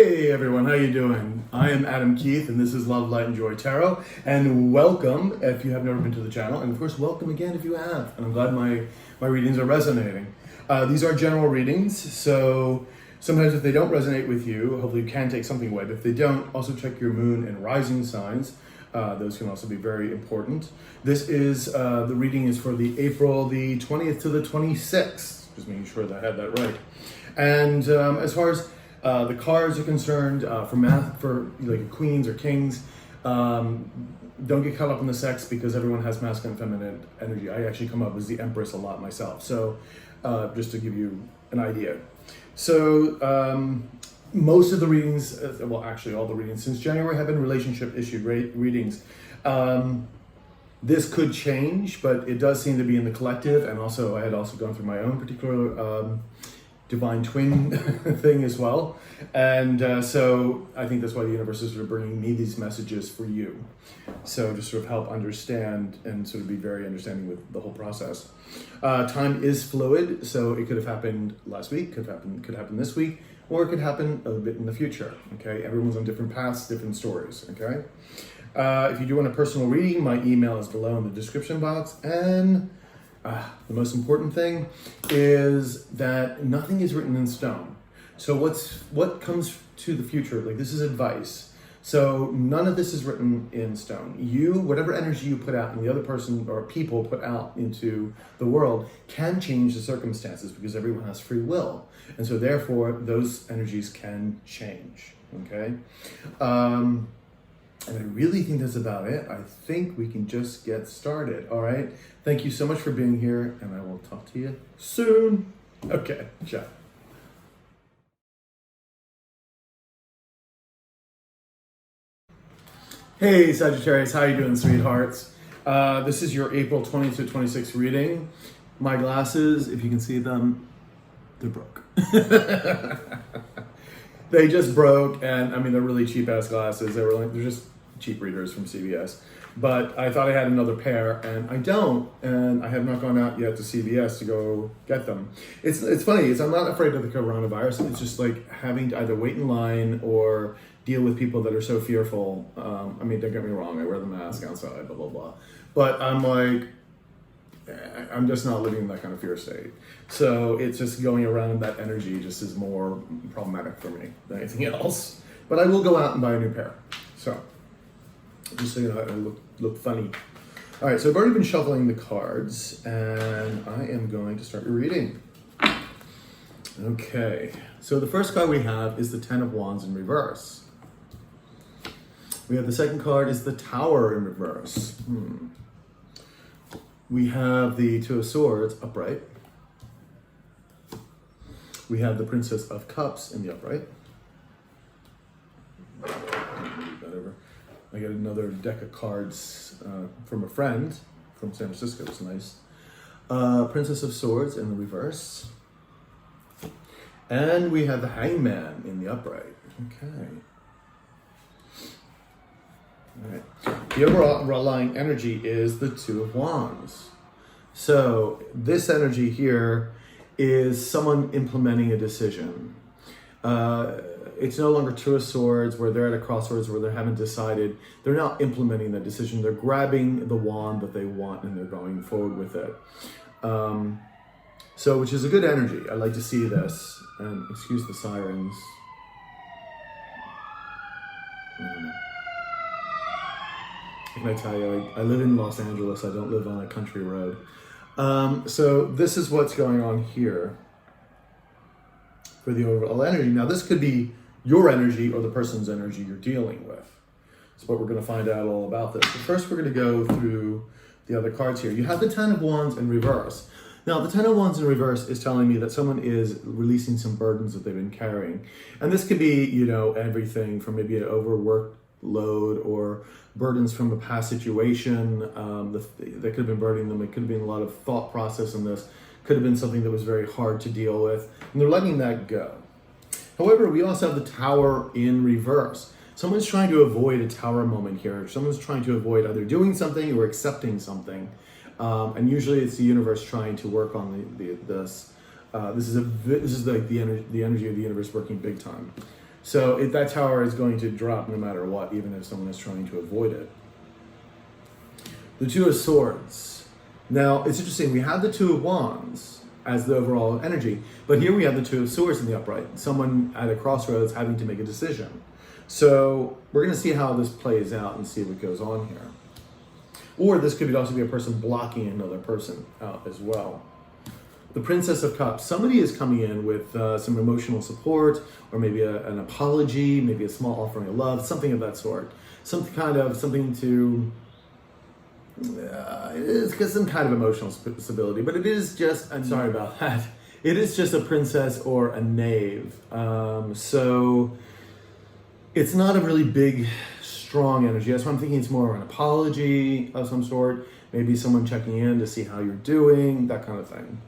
Hey everyone, how you doing? I am Adam Keith and this is Love, Light and Joy Tarot, and welcome if you have never been to the channel, and of course welcome again if you have, and I'm glad my readings are resonating. These are general readings, so sometimes if they don't resonate with you, hopefully you can take something away, but if they don't, also check your moon and rising signs. Those can also be very important. This is, the reading is for the April the 20th to the 26th, just making sure that I had that right. And as far as the cards are concerned, for like queens or kings, don't get caught up in the sex because everyone has masculine and feminine energy. I actually come up as the Empress a lot myself. So just to give you an idea. So most of the readings, well actually all the readings since January have been relationship issue readings. This could change, but it does seem to be in the collective, and also I had also gone through my own particular divine twin thing as well, and so I think that's why the universe is sort of bringing me these messages for you, so to sort of help understand and sort of be very understanding with the whole process. Time is fluid, so it could have happened last week, could happen this week, or it could happen a bit in the future. Okay, everyone's on different paths, different stories. Okay, if you do want a personal reading, my email is below in the description box, and the most important thing is that nothing is written in stone. So what comes to the future, like this is advice. So none of this is written in stone. You, whatever energy you put out and the other person or people put out into the world can change the circumstances because everyone has free will. And so therefore those energies can change, okay? And I really think that's about it. I think we can just get started, all right? Thank you so much for being here, and I will talk to you soon. Okay, ciao. Hey, Sagittarius, how you doing, sweethearts? This is your April 20 to 26 reading. My glasses, if you can see them, they're broke. They just broke, and I mean, they're really cheap-ass glasses. They're just cheap readers from CVS. But I thought I had another pair, and I don't, and I have not gone out yet to CVS to go get them. It's funny, I'm not afraid of the coronavirus. It's just like having to either wait in line or deal with people that are so fearful. I mean, don't get me wrong, I wear the mask outside, blah, blah, blah. But I'm like, I'm just not living in that kind of fear state. So it's just going around that energy just is more problematic for me than anything else. But I will go out and buy a new pair. So just so you know, I look funny. All right, so I've already been shuffling the cards, and I am going to start your reading. Okay, so the first card we have is the Ten of Wands in reverse. We have the second card is the Tower in reverse. We have the Two of Swords upright. We have the Princess of Cups in the upright. I got another deck of cards from a friend from San Francisco. It's nice. Princess of Swords in the reverse. And we have the Hangman in the upright. Okay. All right. The overlying energy is the Two of Wands. So this energy here is someone implementing a decision. It's no longer Two of Swords where they're at a crossroads where they haven't decided. They're not implementing that decision. They're grabbing the wand that they want and they're going forward with it. So, which is a good energy. I like to see this. And excuse the sirens. Can I tell you, I live in Los Angeles. I don't live on a country road. So this is what's going on here for the overall energy. Now this could be your energy or the person's energy you're dealing with. So what we're going to find out all about this. But first we're going to go through the other cards here. You have the Ten of Wands in reverse. Now the Ten of Wands in reverse is telling me that someone is releasing some burdens that they've been carrying. And this could be, you know, everything from maybe an overworked load or burdens from a past situation that could have been burdening them. It could have been a lot of thought process in this. Could have been something that was very hard to deal with, and they're letting that go. However, we also have the Tower in reverse. Someone's trying to avoid a Tower moment here. Someone's trying to avoid either doing something or accepting something. And usually it's the universe trying to work on this. This is like the energy of the universe working big time. So that tower is going to drop no matter what, even if someone is trying to avoid it. The Two of Swords. Now, it's interesting. We have the Two of Wands as the overall energy, but here we have the Two of Swords in the upright. Someone at a crossroads having to make a decision. So we're going to see how this plays out and see what goes on here. Or this could also be a person blocking another person out as well. The Princess of Cups. Somebody is coming in with some emotional support, or maybe an apology, maybe a small offering of love, something of that sort. Something to, it's some kind of emotional stability, but it is just, I'm sorry about that. It is just a princess or a knave. So it's not a really big, strong energy. That's why I'm thinking it's more of an apology of some sort. Maybe someone checking in to see how you're doing, that kind of thing.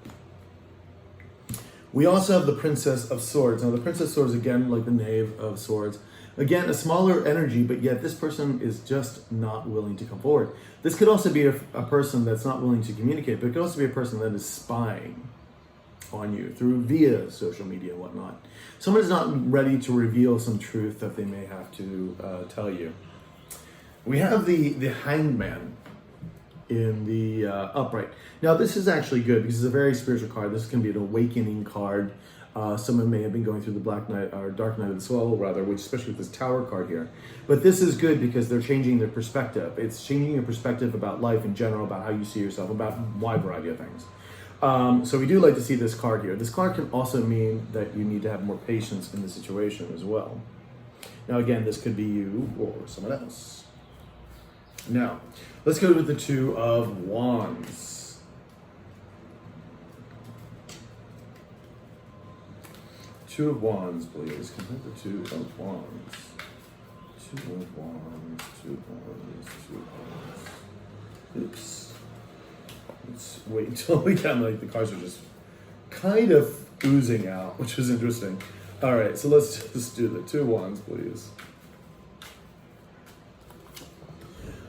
We also have the Princess of Swords. Now the Princess of Swords, again, like the Knave of Swords. Again, a smaller energy, but yet this person is just not willing to come forward. This could also be a person that's not willing to communicate, but it could also be a person that is spying on you via social media and whatnot. Someone is not ready to reveal some truth that they may have to tell you. We have the Hanged Man in the upright. Now this is actually good because it's a very spiritual card. This can be an awakening card. Someone may have been going through the black night or dark night of the soul, rather, which especially with this Tower card here. But this is good because they're changing their perspective. It's changing your perspective about life in general, about how you see yourself, about a wide variety of things. So we do like to see this card here. This card can also mean that you need to have more patience in the situation as well. Now again, this could be you or someone else. Now, let's go with the Two of Wands. Two of Wands, please. Can I have the Two of Wands? Two of Wands, Two of Wands, Two of Wands. Oops. Let's wait until we get, like, the cards are just kind of oozing out, which is interesting. All right, so let's just do the Two of Wands, please.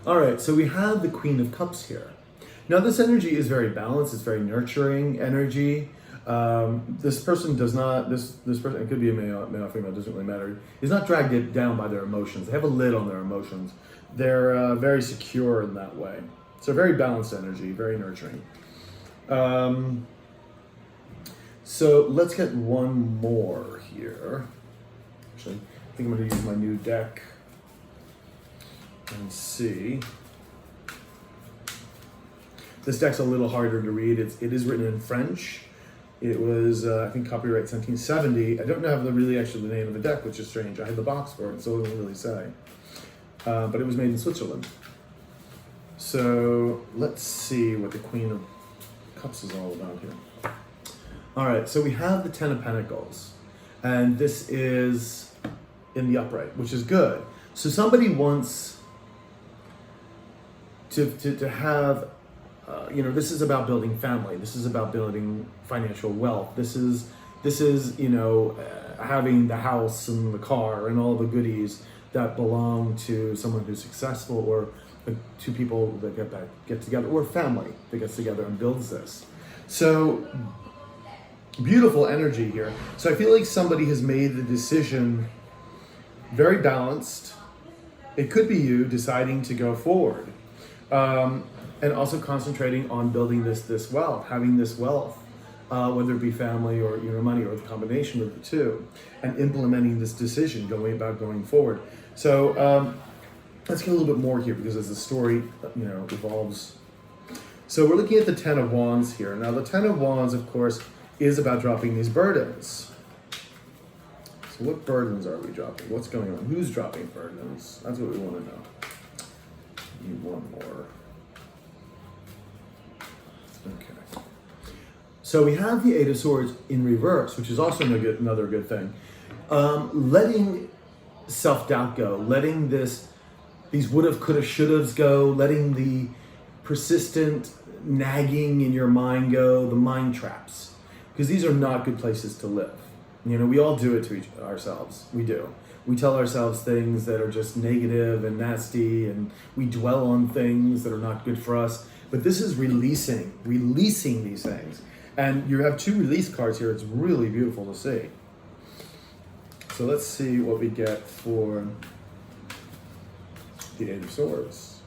All right, so we have the Queen of Cups here. Now this energy is very balanced. It's very nurturing energy. This person does not, this person, it could be a male, female, doesn't really matter, is not dragged down by their emotions. They have a lid on their emotions. They're very secure in that way. So very balanced energy, very nurturing. So let's get one more here. Actually, I think I'm going to use my new deck and see. This deck's a little harder to read. It is written in French. It was, I think, copyright 1770. I don't have the name of the deck, which is strange. I had the box for it, so it doesn't really say. But it was made in Switzerland. So let's see what the Queen of Cups is all about here. All right, so we have the Ten of Pentacles, and this is in the upright, which is good. So somebody wants to have, this is about building family. This is about building financial wealth. This is having the house and the car and all the goodies that belong to someone who's successful, or two people that get together, or family that gets together and builds this. So beautiful energy here. So I feel like somebody has made the decision, very balanced. It could be you deciding to go forward. And also concentrating on building this wealth, having this wealth, whether it be family or money, or the combination of the two, and implementing this decision, going forward. So let's get a little bit more here, because as the story evolves. So we're looking at the Ten of Wands here. Now the Ten of Wands, of course, is about dropping these burdens. So what burdens are we dropping? What's going on? Who's dropping burdens? That's what we want to know. Need one more. Okay. So we have the Eight of Swords in reverse, which is also another good thing. Letting self-doubt go, letting these woulda, coulda, shouldas go, letting the persistent nagging in your mind go, the mind traps, because these are not good places to live. We all do it to ourselves. We do. We tell ourselves things that are just negative and nasty, and we dwell on things that are not good for us. But this is releasing these things. And you have two release cards here. It's really beautiful to see. So let's see what we get for the Eight of Swords.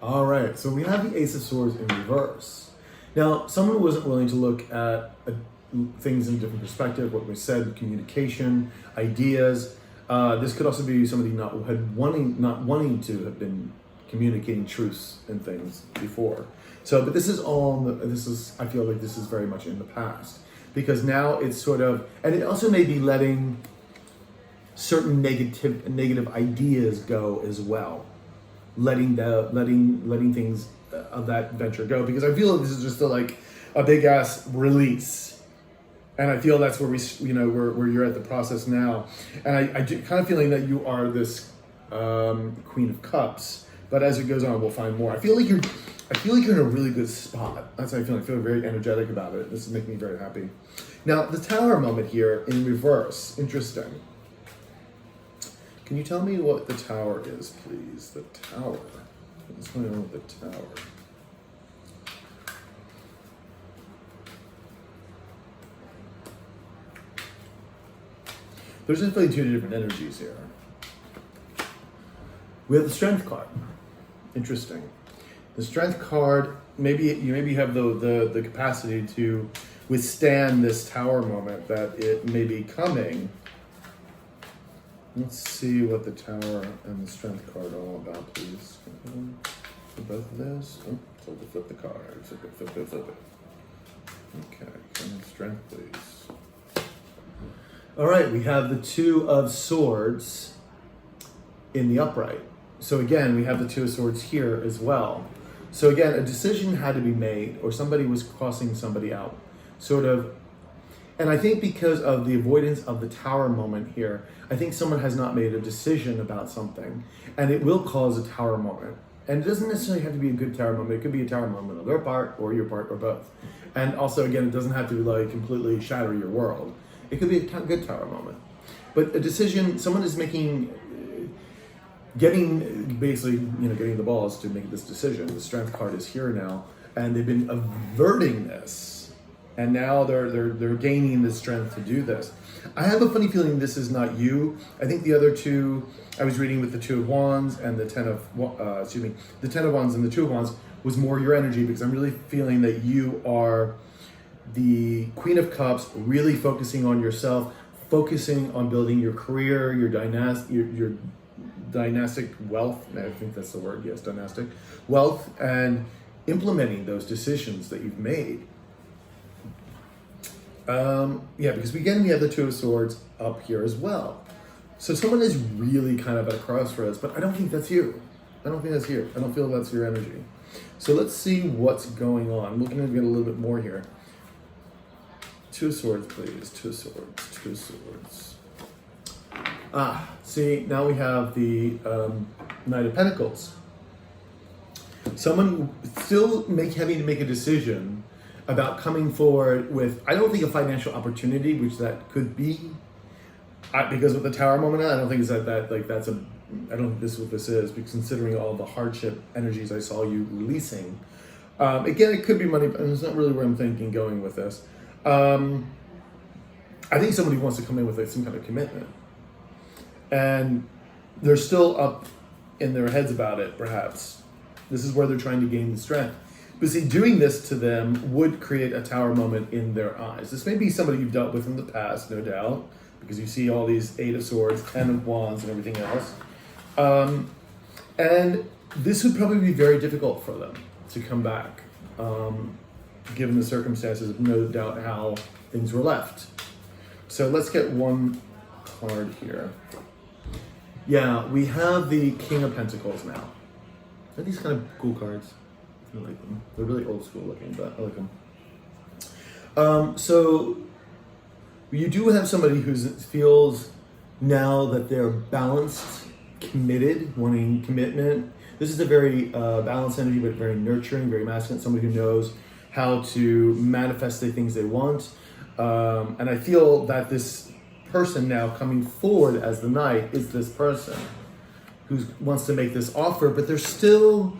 All right, so we have the Ace of Swords in reverse. Now, someone wasn't willing to look at things in a different perspective, what we said, communication, ideas. This could also be somebody not wanting to have been communicating truths and things before. So, but this is I feel like this is very much in the past, because now it's sort of, and it also may be letting certain negative ideas go as well, letting things of that venture go, because I feel like this is just a big ass release, and I feel that's where where you're at the process now, and I do kind of feeling that you are this Queen of Cups, but as it goes on, we'll find more. I feel like you're in a really good spot. That's how I feel. I feel very energetic about it. This is making me very happy. Now, the Tower moment here in reverse. Interesting. Can you tell me what the Tower is, please? The Tower. What's going on with the Tower? There's definitely two different energies here. We have the Strength card. Interesting. The Strength card, you have the capacity to withstand this Tower moment that it may be coming. Let's see what the Tower and the Strength card are all about, please. For both of those. Oh, told to flip the card. Flip it. Okay, come with Strength, please. All right, we have the Two of Swords in the upright. So again, we have the Two of Swords here as well. So again, a decision had to be made, or somebody was crossing somebody out, sort of. And I think because of the avoidance of the Tower moment here, I think someone has not made a decision about something, and it will cause a Tower moment. And it doesn't necessarily have to be a good Tower moment. It could be a Tower moment on their part, or your part, or both. And also, again, it doesn't have to completely shatter your world. It could be a good Tower moment. But a decision, someone is getting the balls to make this decision. The Strength card is here now, and they've been averting this, and now they're gaining the strength to do this. I have a funny feeling this is not you. I think the other two, I was reading with the Two of Wands and the Ten of Wands and the Two of Wands was more your energy, because I'm really feeling that you are the Queen of Cups, really focusing on yourself, focusing on building your career, your dynastic wealth. I think that's the word. Yes, dynastic wealth, and implementing those decisions that you've made. Because we have the Two of Swords up here as well. So someone is really kind of at a crossroads, but I don't think that's you. I don't think that's you. I don't feel that's your energy. So let's see what's going on. We're going to get a little bit more here. Two of Swords, please. Two of Swords. Two of Swords. See, now we have the Knight of Pentacles. Someone still having to make a decision about coming forward with, I don't think, a financial opportunity, which that could be, because with the Tower moment, I don't think it's I don't think this is what this is, because considering all the hardship energies I saw you releasing. Again, it could be money, but it's not really where I'm going with this. I think somebody wants to come in with some kind of commitment, and they're still up in their heads about it, perhaps. This is where they're trying to gain the strength. But see, doing this to them would create a Tower moment in their eyes. This may be somebody you've dealt with in the past, no doubt, because you see all these Eight of Swords, Ten of Wands, and everything else. And this would probably be very difficult for them to come back, given the circumstances of no doubt how things were left. So let's get one card here. Yeah, we have the King of Pentacles now. Are these kind of cool cards? I like them. They're really old school looking, but I like them. So you do have somebody who feels now that they're balanced, committed, wanting commitment. This is a very balanced energy, but very nurturing, very masculine. Somebody who knows how to manifest the things they want. And I feel that this person now coming forward as the Knight is this person who wants to make this offer, but they're still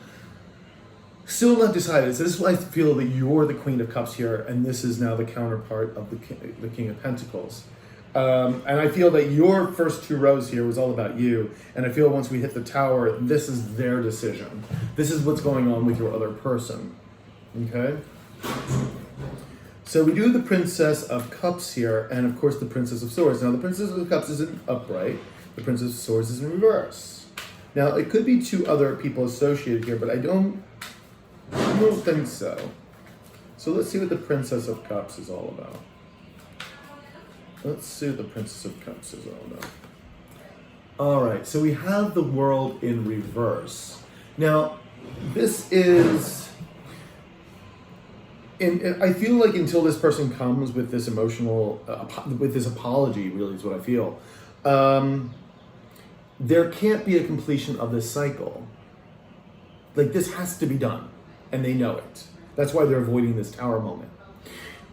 not decided. So this is why I feel that you're the Queen of Cups here, and this is now the counterpart of the King of Pentacles. And I feel that your first two rows here was all about you. And I feel once we hit the Tower, this is their decision. This is what's going on with your other person. Okay? So we do the Princess of Cups here, and of course the Princess of Swords. Now the Princess of Cups is in upright. The Princess of Swords is in reverse. Now it could be two other people associated here, but I don't think so. So let's see what the Princess of Cups is all about. Let's see what the Princess of Cups is all about. All right, so we have the World in reverse. Now, this is... I feel like until this person comes with this emotional, with this apology, really is what I feel, there can't be a completion of this cycle. Like, this has to be done, and they know it. That's why they're avoiding this Tower moment.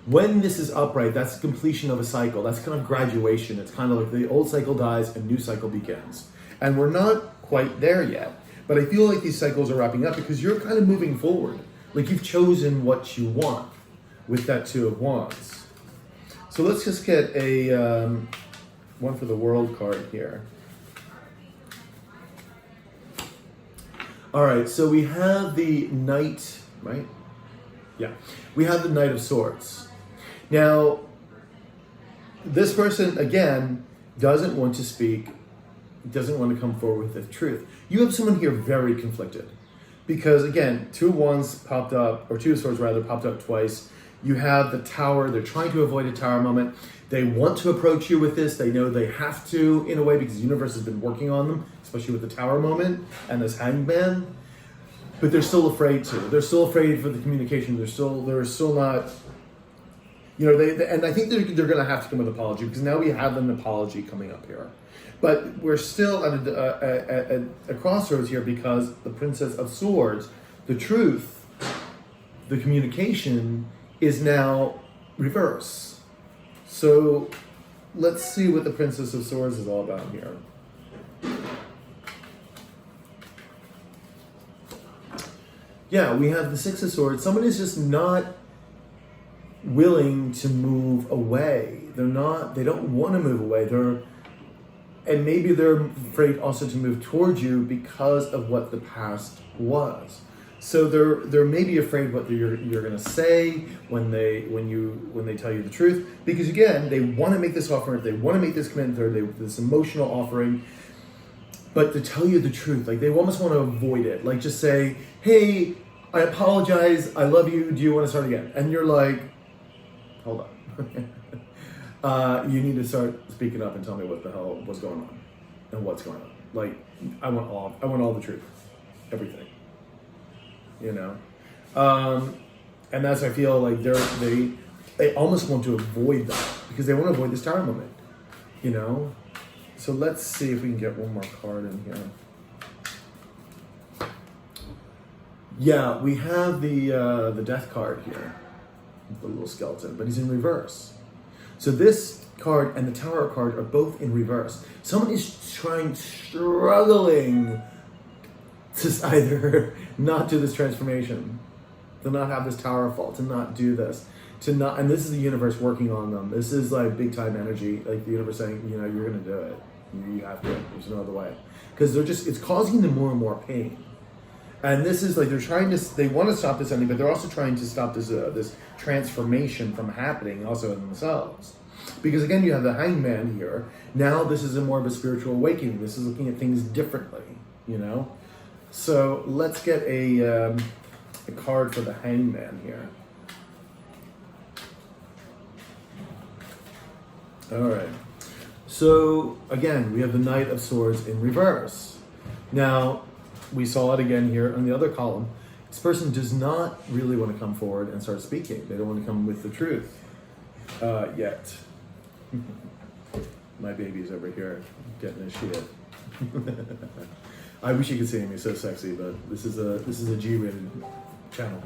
When this is upright, that's the completion of a cycle. That's kind of graduation. It's kind of like the old cycle dies, a new cycle begins. And we're not quite there yet. But I feel like these cycles are wrapping up because you're kind of moving forward. Like you've chosen what you want with that Two of Wands. So let's just get a one for the World card here. All right, so we have the Knight, right? Yeah, we have the Knight of Swords. Now, this person, again, doesn't want to speak, doesn't want to come forward with the truth. You have someone here very conflicted. Because, again, Two of Wands popped up, or Two of Swords, rather, popped up twice. You have the Tower. They're trying to avoid a Tower moment. They want to approach you with this. They know they have to, in a way, because the universe has been working on them, especially with the Tower moment and this Hanged Man. But they're still afraid to. They're still afraid for the communication. They're still not, you know, and I think they're going to have to come with an apology because now we have an apology coming up here. But we're still at a crossroads here because the Princess of Swords, the truth, the communication is now reverse. So let's see what the Princess of Swords is all about here. Yeah, we have the Six of Swords. Someone is just not willing to move away. They don't want to move away. And maybe they're afraid also to move towards you because of what the past was. So they're maybe afraid what you're going to say when they tell you the truth. Because again, they want to make this offer, they want to make this commitment, this emotional offering. But to tell you the truth, like they almost want to avoid it. Like just say, hey, I apologize, I love you, do you want to start again? And you're like, hold on. You need to start speaking up and tell me what the hell was going on and what's going on. Like, I want all the truth, everything, you know? And that's, I feel like they almost want to avoid that because they want to avoid this Tower moment, you know? So let's see if we can get one more card in here. Yeah, we have the Death card here, the little skeleton, but he's in reverse. So this card and the Tower card are both in reverse. Someone is struggling to either not do this transformation, to not have this Tower fall, to not do this, and this is the universe working on them. This is like big time energy, like the universe saying, you know, you're gonna do it. You have to, there's no other way. Because it's causing them more and more pain. And this is like, they want to stop this ending, but they're also trying to stop this transformation from happening also in themselves. Because again, you have the Hanged Man here. Now this is more of a spiritual awakening. This is looking at things differently, you know? So let's get a card for the Hanged Man here. All right. So again, we have the Knight of Swords in reverse. Now, we saw it again here on the other column. This person does not really want to come forward and start speaking. They don't want to come with the truth yet. My baby's over here getting his shit. I wish you could see me, so sexy, but this is a G-rated channel.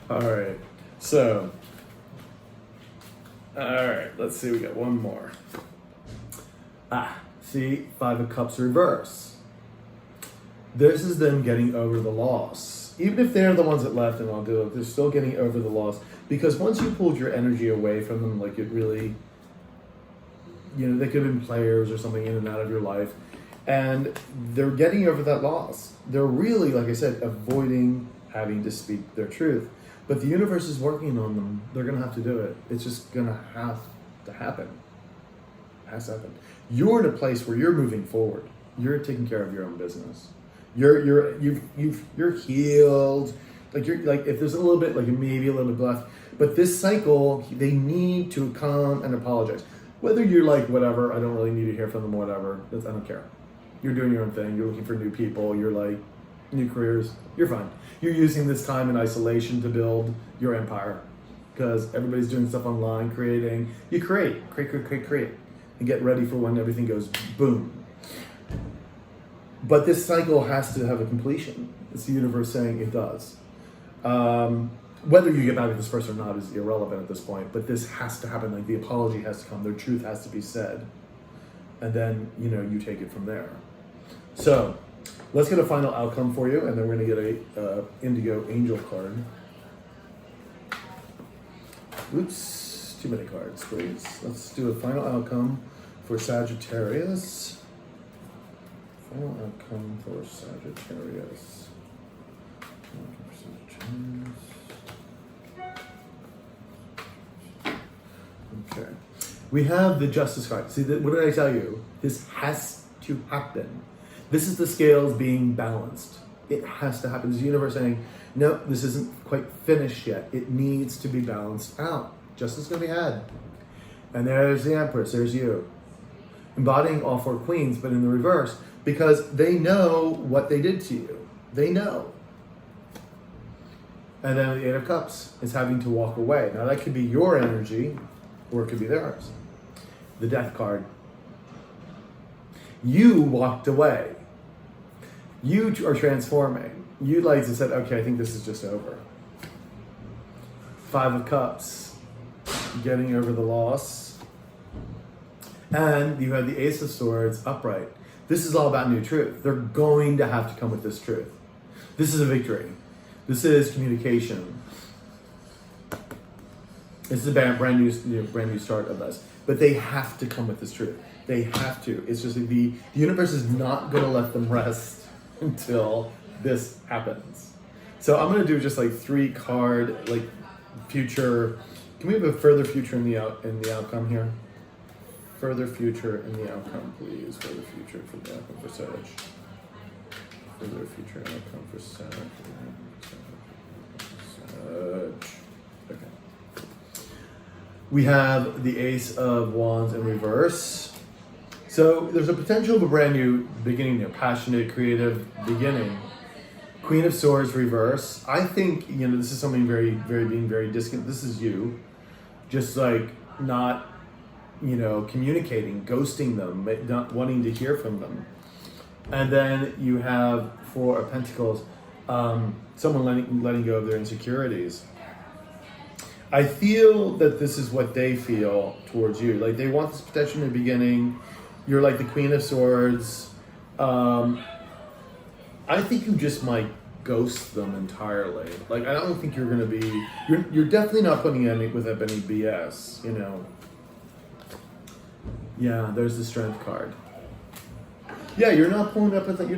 All right, so. All right, let's see. We got one more. See, Five of Cups reverse. This is them getting over the loss. even if they're the ones that left and all do it, they're still getting over the loss. Because once you pulled your energy away from them, like it really, they could have been players or something in and out of your life, and they're getting over that loss. They're really, like I said, avoiding having to speak their truth. But the universe is working on them. They're going to have to do it. It's just going to have to happen. It has to happen. You're in a place where you're moving forward. You're taking care of your own business. You're healed. Like if there's a little bit, like maybe a little bit left, but this cycle, they need to come and apologize. Whether you're like, whatever, I don't really need to hear from them, whatever, I don't care. You're doing your own thing. You're looking for new people. You're like, new careers. You're fine. You're using this time in isolation to build your empire because everybody's doing stuff online, creating. You create, and get ready for when everything goes boom. But this cycle has to have a completion. It's the universe saying it does. Whether you get back with this person or not is irrelevant at this point, but this has to happen. Like the apology has to come, their truth has to be said. And then, you take it from there. So let's get a final outcome for you, and then we're gonna get a Indigo Angel card. Oops, too many cards, please. Let's do a final outcome for Sagittarius. Final outcome for Sagittarius. Okay. We have the Justice card. See, what did I tell you? This has to happen. This is the scales being balanced. It has to happen. It's the universe saying, no, this isn't quite finished yet. It needs to be balanced out. Justice is going to be had. And there's the Empress. There's you. Embodying all four queens, but in the reverse. Because they know what they did to you. They know. And then the Eight of Cups is having to walk away. Now that could be your energy, or it could be theirs. The Death card. You walked away. You are transforming. You like to said, okay, I think this is just over. Five of Cups. Getting over the loss. And you have the Ace of Swords upright. This is all about new truth. They're going to have to come with this truth. This is a victory. This is communication. This is a brand new start of us. But they have to come with this truth. They have to. It's just the universe is not going to let them rest until this happens. So I'm going to do just like 3 card like future. Can we have a further future in the outcome here? Further future in the outcome, please. Further future for the outcome for Sag. Further future outcome for Sag. Okay. We have the Ace of Wands in reverse. So there's a potential of a brand new beginning here, passionate, creative beginning. Queen of Swords reverse. I think, this is something being very distant. This is you. Just like not, communicating, ghosting them, not wanting to hear from them. And then you have Four of Pentacles, someone letting go of their insecurities. I feel that this is what they feel towards you. Like they want this protection in the beginning. You're like the Queen of Swords. I think you just might ghost them entirely. Like I don't think you're gonna be. You're definitely not putting with up any BS. Yeah, there's the Strength card. Yeah, you're not putting up with any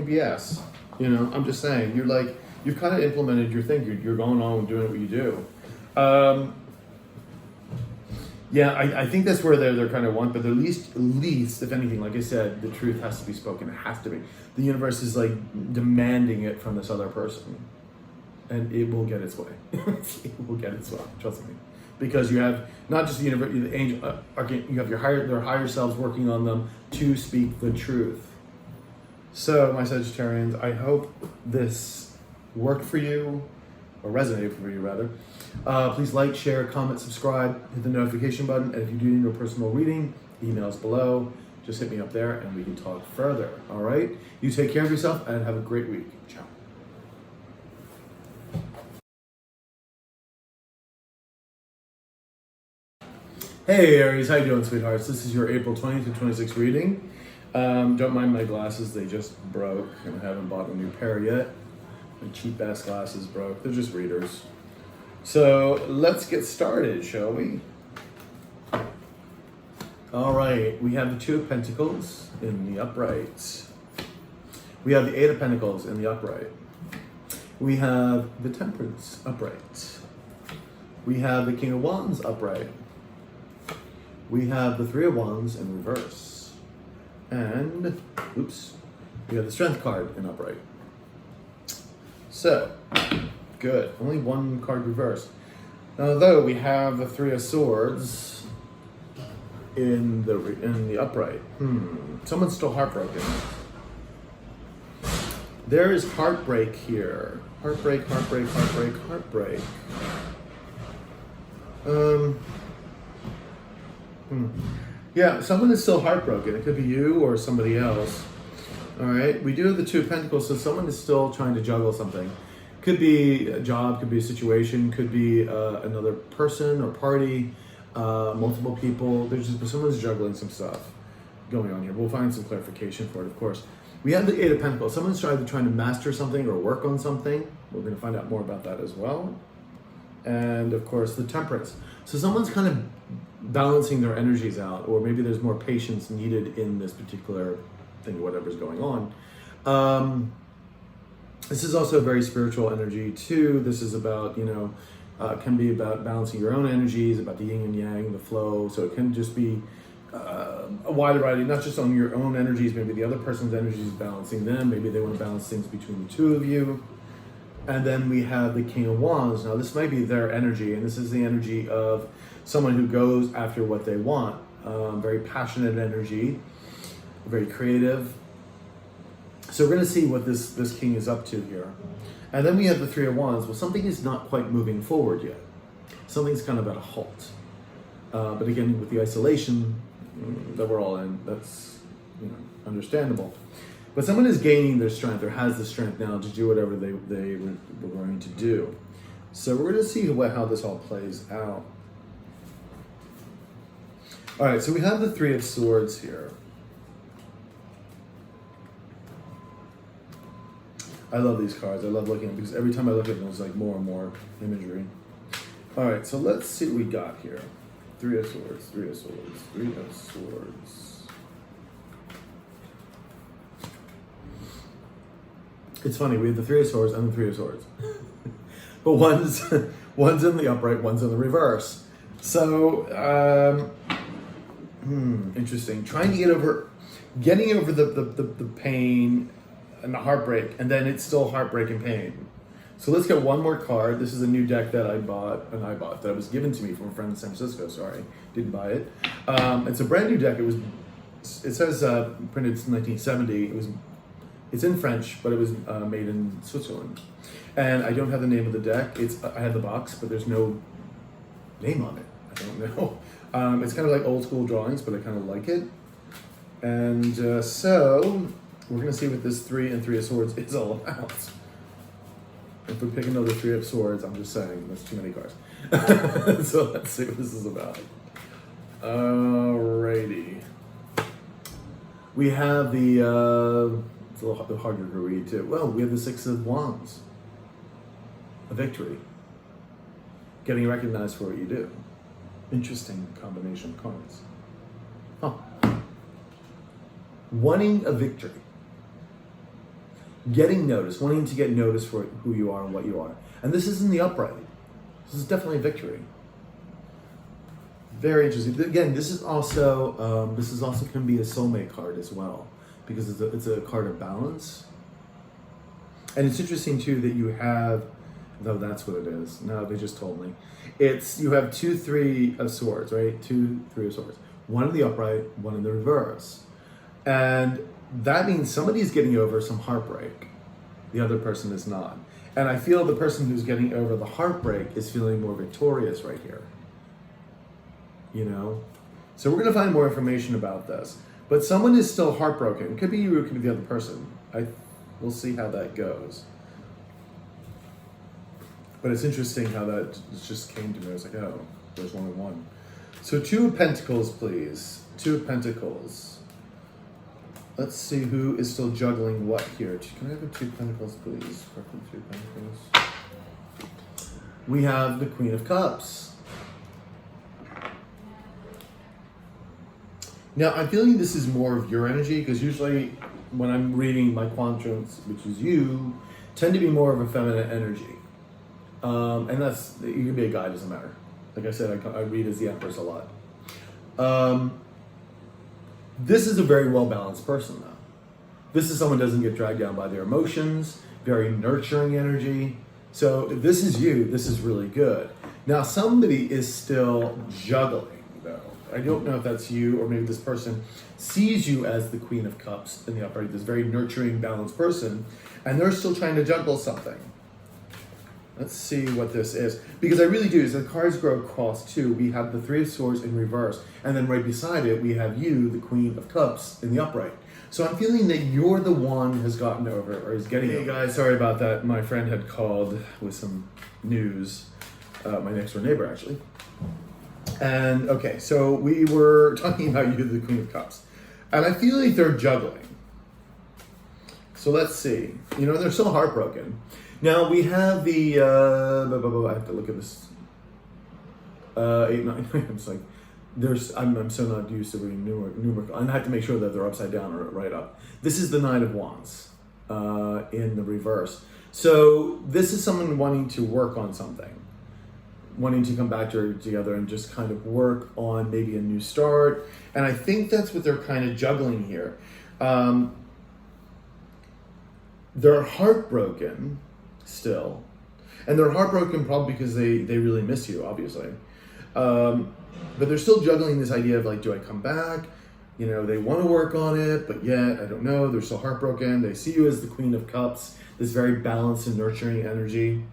BS. I'm just saying. You've kind of implemented your thing. You're going on and doing what you do. Yeah, I think that's where they're kind of want, but at least, if anything, like I said, the truth has to be spoken. It has to be. The universe is like demanding it from this other person, and it will get its way. It will get its way. Trust me, because you have not just the universe, the angel, you have their higher selves working on them to speak the truth. So, my Sagittarians, I hope this worked for you, or resonated for you rather. Please like, share, comment, subscribe, hit the notification button, and if you do need a personal reading, emails below. Just hit me up there and we can talk further. All right? You take care of yourself and have a great week. Ciao. Hey Aries, how you doing, sweethearts? This is your April 20th to 26th reading. Don't mind my glasses, they just broke and I haven't bought a new pair yet. My cheap ass glasses broke. They're just readers. So let's get started, shall we? All right, we have the Two of Pentacles in the upright. We have the Eight of Pentacles in the upright. We have the Temperance upright. We have the King of Wands upright. We have the Three of Wands in reverse. And, oops, we have the Strength card in upright. So, good. Only one card reversed. Although we have the Three of Swords in the upright. Someone's still heartbroken. There is heartbreak here. Heartbreak, heartbreak, heartbreak, heartbreak. Yeah, someone is still heartbroken. It could be you or somebody else. All right, we do have the Two of Pentacles, so someone is still trying to juggle something. Could be a job, could be a situation, could be another person or party, multiple people. Someone's juggling some stuff going on here. We'll find some clarification for it, of course. We have the Eight of Pentacles. Someone's trying to master something or work on something. We're going to find out more about that as well. And of course, the Temperance. So someone's kind of balancing their energies out, or maybe there's more patience needed in this particular thing, whatever's going on. This is also a very spiritual energy too. This is about, can be about balancing your own energies, about the yin and yang, the flow. So it can just be a wide variety, not just on your own energies, maybe the other person's energies balancing them. Maybe they want to balance things between the two of you. And then we have the King of Wands. Now this might be their energy, and this is the energy of someone who goes after what they want. Very passionate energy, very creative. So we're going to see what this king is up to here. And then we have the Three of Wands. Well, something is not quite moving forward yet. Something's kind of at a halt. But again, with the isolation that we're all in, that's understandable. But someone is gaining their strength, or has the strength now to do whatever they were going to do. So we're going to see how this all plays out. All right, so we have the Three of Swords here. I love these cards. I love looking at them because every time I look at them, there's like more and more imagery. All right, so let's see what we got here. Three of Swords, Three of Swords, Three of Swords. It's funny, we have the Three of Swords and the Three of Swords. But one's in the upright, one's in the reverse. So, interesting. Trying to getting over the pain and the heartbreak, and then it's still heartbreak and pain. So let's get one more card. This is a new deck that I was given to me from a friend in San Francisco. Sorry, didn't buy it. It's a brand new deck. It says printed in 1970. It's in French, but it was made in Switzerland. And I don't have the name of the deck. I had the box, but there's no name on it. I don't know. It's kind of like old school drawings, but I kind of like it. And so we're going to see what this Three and Three of Swords is all about. If we pick another Three of Swords, I'm just saying, that's too many cards. So let's see what this is about. Alrighty. We have it's a little harder to read too. Well, we have the Six of Wands. A victory. Getting recognized for what you do. Interesting combination of cards. Huh. Wanting a victory. Getting noticed, wanting to get noticed for who you are and what you are. And this is in the upright. This is definitely a victory. Very interesting. Again, this is also can be a soulmate card as well, because it's a card of balance. And it's interesting too that you have, though that's what it is. No, they just told me. You have 2 Three of Swords, right? 2 Three of Swords. One in the upright, one in the reverse. And that means somebody's getting over some heartbreak. The other person is not. And I feel the person who's getting over the heartbreak is feeling more victorious right here. So we're going to find more information about this. But someone is still heartbroken. It could be you, it could be the other person. We'll see how that goes. But it's interesting how that just came to me. I was like, oh, there's one and one. So 2 of Pentacles, please. 2 of Pentacles. Let's see who is still juggling what here. Can I have a 2 of Pentacles, please? Purple 2 of Pentacles. We have the Queen of Cups. Now, I'm feeling this is more of your energy, because usually when I'm reading my quadrants, which is you, tend to be more of a feminine energy. And that's, you can be a guy, doesn't matter. Like I said, I read as the Empress a lot. This is a very well-balanced person, though. This is someone who doesn't get dragged down by their emotions, very nurturing energy. So if this is you, this is really good. Now, somebody is still juggling, though. I don't know if that's you, or maybe this person sees you as the Queen of Cups in the upright, this very nurturing, balanced person, and they're still trying to juggle something. Let's see what this is. Because I really do, as the cards go across too, we have the 3 of Swords in reverse, and then right beside it, we have you, the Queen of Cups, in the upright. So I'm feeling that you're the one who has gotten over it, or is getting over it. Hey guys, sorry about that. My friend had called with some news, my next door neighbor actually. And okay, so we were talking about you, the Queen of Cups. And I feel like they're juggling. So let's see. You know, they're so heartbroken. Now we have the, I have to look at this, 8, 9, I'm just like, I'm so not used to reading numerical, and I have to make sure that they're upside down or right up. This is the Knight of Wands in the reverse. So this is someone wanting to work on something, wanting to come back together and just kind of work on maybe a new start. And I think that's what they're kind of juggling here. They're heartbroken still, and they're heartbroken probably because they really miss you, obviously, but they're still juggling this idea of like, do I come back? You know, they want to work on it, but yet I don't know. They're still heartbroken. They see you as the Queen of Cups, this very balanced and nurturing energy.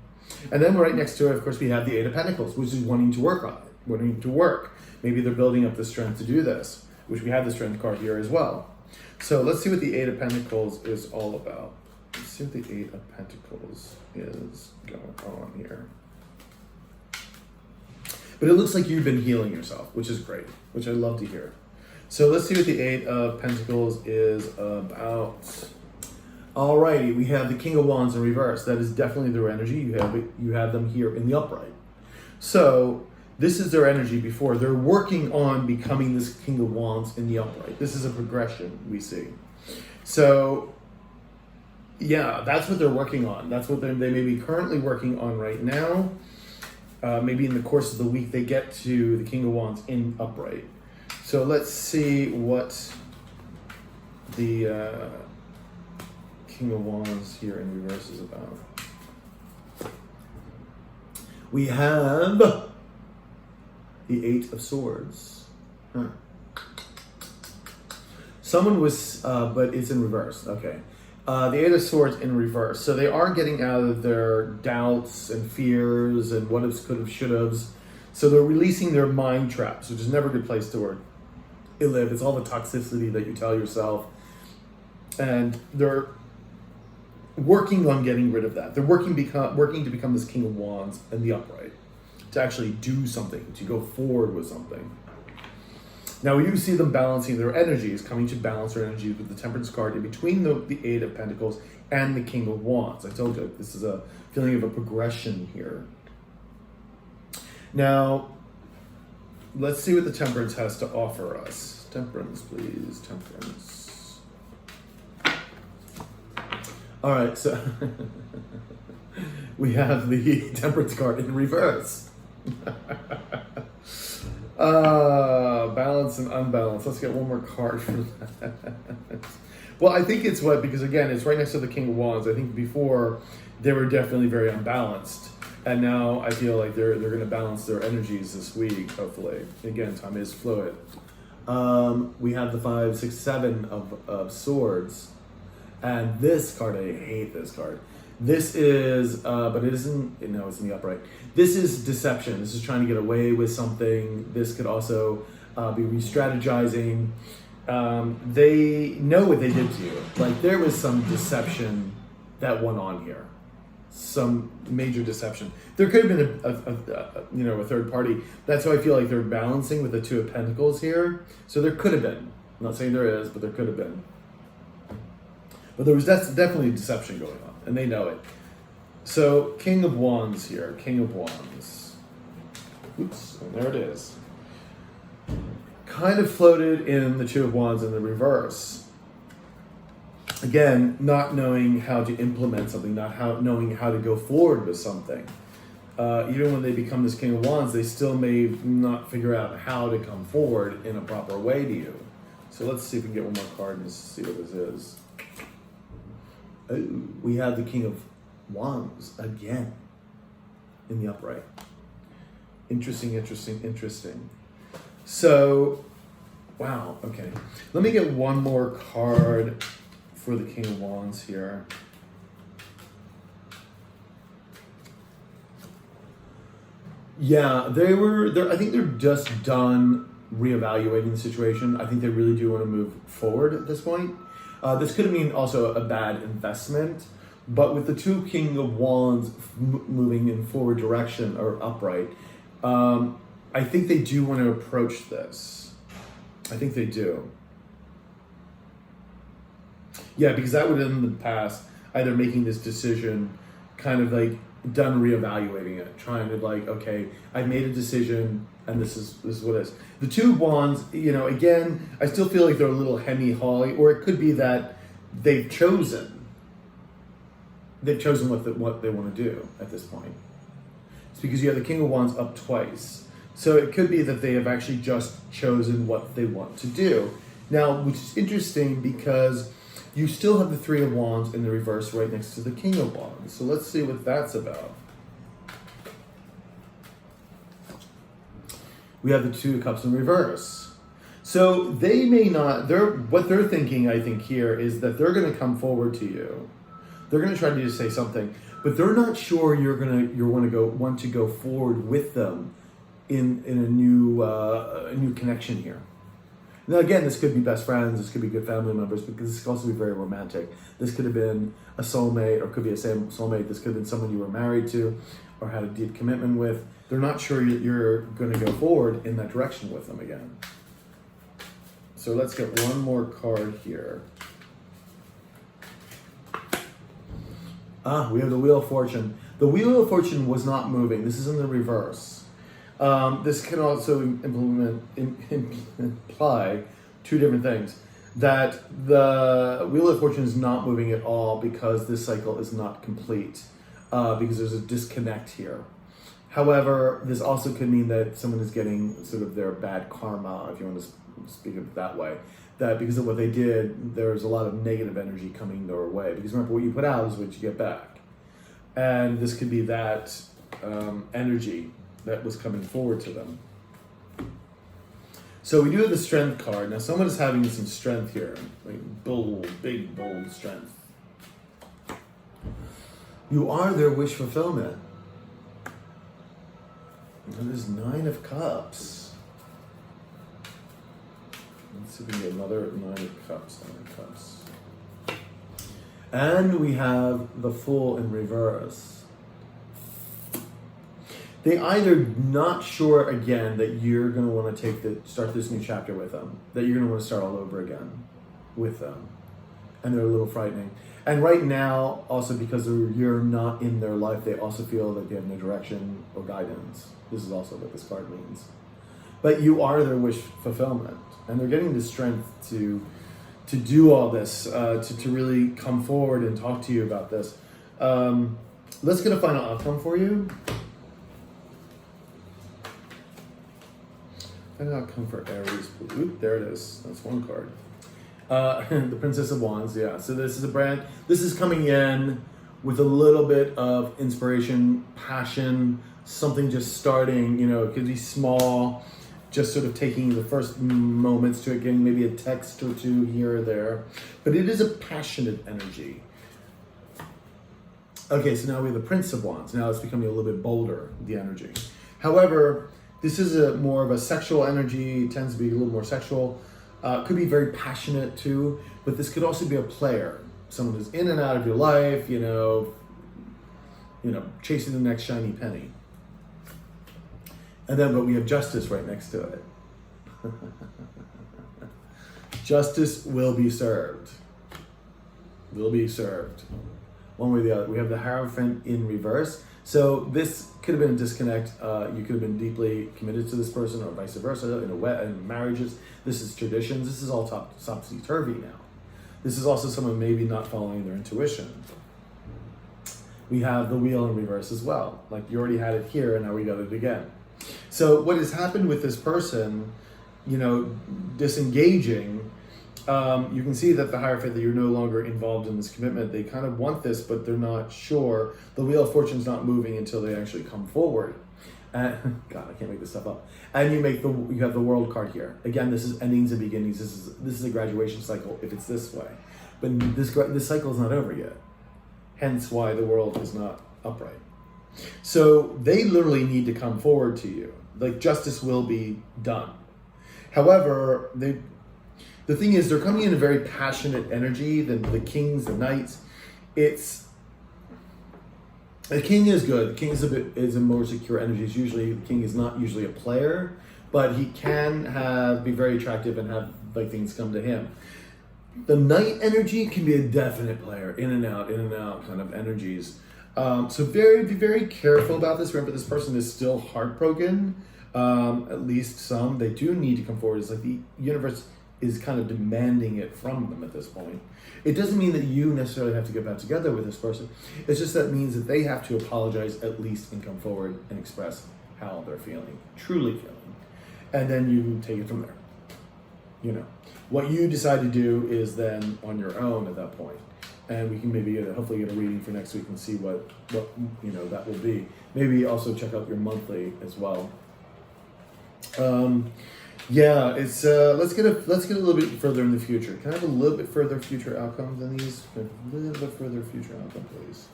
And then right next to it, of course, we have the 8 of Pentacles, which is wanting to work on it, wanting to work. Maybe they're building up the strength to do this, which we have the Strength card here as well. So let's see what the 8 of Pentacles is all about. Let's see what the 8 of Pentacles is going on here. But it looks like you've been healing yourself, which is great, which I love to hear. So let's see what the 8 of Pentacles is about. Alrighty, we have the King of Wands in reverse. That is definitely their energy. You have them here in the upright. So this is their energy before. They're working on becoming this King of Wands in the upright. This is a progression we see. So yeah, that's what they're working on. That's what they may be currently working on right now. Maybe in the course of the week, they get to the King of Wands in upright. So let's see what the King of Wands here in reverse is about. We have the 8 of Swords. Someone was, but it's in reverse. Okay. The 8 of Swords in reverse. So they are getting out of their doubts and fears and what ifs, could have, should haves. So they're releasing their mind traps, which is never a good place to live. It's all the toxicity that you tell yourself. And they're working on getting rid of that. They're working to become this King of Wands in the upright. To actually do something, to go forward with something. Now, we do see them balancing their energies, coming to balance their energies with the Temperance card in between the 8 of Pentacles and the King of Wands. I told you, this is a feeling of a progression here. Now, let's see what the Temperance has to offer us. Temperance, please, Temperance. All right, so we have the Temperance card in reverse. Balance and unbalance. Let's get one more card for that. Well, I think it's because again, it's right next to the King of Wands. I think before they were definitely very unbalanced, and now I feel like they're going to balance their energies this week, hopefully. Again, time is fluid. We have the 5, 6, 7 of Swords, and this card, I hate this card. This is, but it isn't, no, it's in the upright. This is deception. This is trying to get away with something. This could also be re-strategizing. They know what they did to you. Like, there was some deception that went on here. Some major deception. There could have been a third party. That's how I feel like they're balancing with the 2 of Pentacles here. So there could have been. I'm not saying there is, but there could have been. But there was definitely deception going on, and they know it. So, King of Wands here. King of Wands. Oops, and there it is. Kind of floated in the Two of Wands in the reverse. Again, not knowing how to implement something, knowing how to go forward with something. Even when they become this King of Wands, they still may not figure out how to come forward in a proper way to you. So let's see if we can get one more card and see what this is. Oh, we have the King of Wands again in the upright. Interesting, interesting, interesting. So, wow, okay. Let me get one more card for the King of Wands here. Yeah, I think they're just done reevaluating the situation. I think they really do want to move forward at this point. This could mean also a bad investment, but with the two King of Wands moving in forward direction or upright, I think they do want to approach this. I think they do. Yeah, because that would have in the past either making this decision, kind of like done reevaluating it, trying to like, okay, I've made a decision and this is what it is. The Two of Wands, again, I still feel like they're a little hemi-hawly, or it could be that they've chosen what they want to do at this point. It's because you have the King of Wands up twice. So it could be that they have actually just chosen what they want to do. Now, which is interesting because you still have the Three of Wands in the reverse right next to the King of Wands. So let's see what that's about. We have the Two of Cups in reverse. So they may not, what they're thinking, I think, here is that they're going to come forward to you. They're going to try to just say something, but they're not sure you want to go forward with them in a new connection here. Now again, this could be best friends, this could be good family members, because this could also be very romantic. This could have been a soulmate, or could be a same soulmate. This could have been someone you were married to or had a deep commitment with. They're not sure you're going to go forward in that direction with them again. So let's get one more card here. We have the Wheel of Fortune. The Wheel of Fortune was not moving. This is in the reverse. This can also imply two different things. That the Wheel of Fortune is not moving at all because this cycle is not complete, because there's a disconnect here. However, this also could mean that someone is getting sort of their bad karma, if you want to speak of it that way. That because of what they did, there's a lot of negative energy coming their way. Because remember, what you put out is what you get back. And this could be that energy that was coming forward to them. So we do have the Strength card. Now someone is having some strength here. Like bold, big, bold strength. You are their wish fulfillment. And there's 9 of Cups. Let's see if we can get another 9 of Cups. 9 of Cups. And we have the Fool in reverse. They either not sure again that you're going to want to start this new chapter with them, that you're going to want to start all over again with them, and they're a little frightening. And right now, also because you're not in their life, they also feel that they have no direction or guidance. This is also what this card means. But you are their wish fulfillment, and they're getting the strength to do all this, to really come forward and talk to you about this. Let's get a final outcome for you. Final outcome for Aries. Oop, there it is. That's one card. The Princess of Wands, yeah. So this is coming in with a little bit of inspiration, passion, something just starting, it could be small, just sort of taking the first moments to it, getting maybe a text or two here or there. But it is a passionate energy. Okay, so now we have the Prince of Wands. Now it's becoming a little bit bolder, the energy. However, this is more of a sexual energy, tends to be a little more sexual. Could be very passionate too, but this could also be a player. Someone who's in and out of your life, chasing the next shiny penny. And then, but we have Justice right next to it. Justice will be served. will be served. One way or the other. We have the Hierophant in reverse. So this could have been a disconnect. You could have been deeply committed to this person, or vice versa, in marriages. This is traditions. This is all topsy-turvy now. This is also someone maybe not following their intuition. We have the Wheel in reverse as well. Like, you already had it here, and now we got it again. So what has happened with this person, disengaging, you can see that the Hierophant, that you're no longer involved in this commitment. They kind of want this, but they're not sure. The Wheel of Fortune's not moving until they actually come forward. And God, I can't make this stuff up. And you have the World card here. Again, this is endings and beginnings. This is a graduation cycle if it's this way. But this cycle is not over yet. Hence why the World is not upright. So they literally need to come forward to you. Like, justice will be done. However, the thing is, they're coming in a very passionate energy. The kings, the knights, the king is good. The king is a more secure energy. The king is not usually a player, but he can be very attractive and have things come to him. The knight energy can be a definite player, in and out kind of energies. So be very careful about this. Remember, this person is still heartbroken. At least some. They do need to come forward. It's like the universe is kind of demanding it from them at this point. It doesn't mean that you necessarily have to get back together with this person. It's just that means that they have to apologize at least and come forward and express how they're feeling, truly feeling. And then you take it from there. What you decide to do is then on your own at that point. And we can maybe hopefully get a reading for next week and see what that will be. Maybe also check out your monthly as well. It's let's get a little bit further in the future. Can I have a little bit further future outcome than these? A little bit further future outcome, please.